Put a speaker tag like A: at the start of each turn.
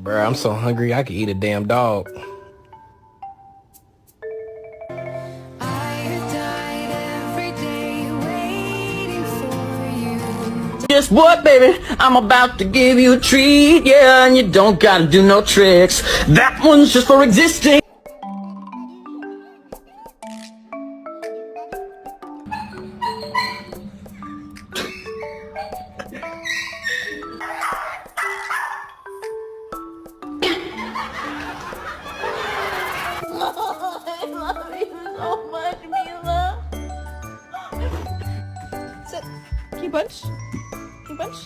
A: Bro, I'm so hungry I could eat a damn dog.
B: Guess what, baby? I'm about to give you a treat, yeah, and you don't gotta do no tricks. That one's just for existing.
C: I love you so much, Mila. Sit. Can you punch? Can you punch?